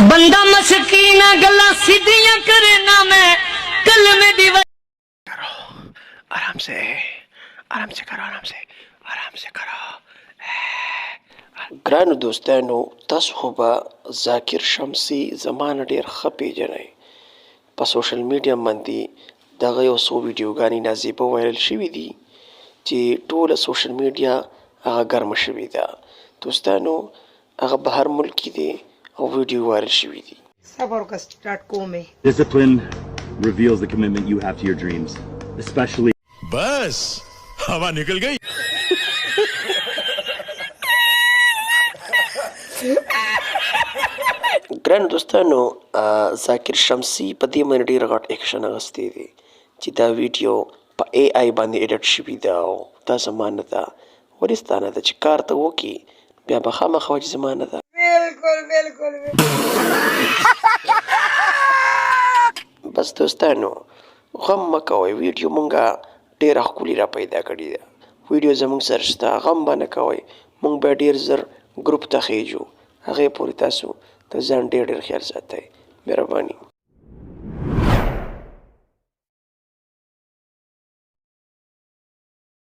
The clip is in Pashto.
बंदा मस्कीन गल्ला सीधियां करे ना मैं कल में दीवार करो आराम से करो आराम से करो ګرانو دوستانو تاسو خو به ذاکر شمسي زما نه ډېر ښه پیژنئ په سوشل میډیا باندې دغه یو څو ویډیوګانې نازیبه وایرل شوي دي چې ټوله سوشل میډیا هغه ګرمه شوې ده دوستانو هغه بهر ملک کې دی او ویډیو وایرل شوي دي صبر وکړه سټارټ کوم یې Discipline reveals the commitment you have to your dreams, especially. बस हवा निकल गई. ګرانو دوستانو ذاکر شمسي په دې باندې ډېر غټ اکشن اخیستی دی چې دا ویډیو په اے آی باندې ایډیټ شوي ده او دا زما نه ده ولې ستا نه ده چې کار ته وکړي بیا به خامخا وایي چې زما نه ده بالکل بس دوستانو غم مه کوئ ویډیو مونږه ډېره ښکلې را پیدا کړې ده ویډیو زموږ سره شته غم به نه کوئ مونږ به ډېر زر ګروپ ته خیجو هغې پورې تاسو د ځان ډېر خیال ساتئ مهرباني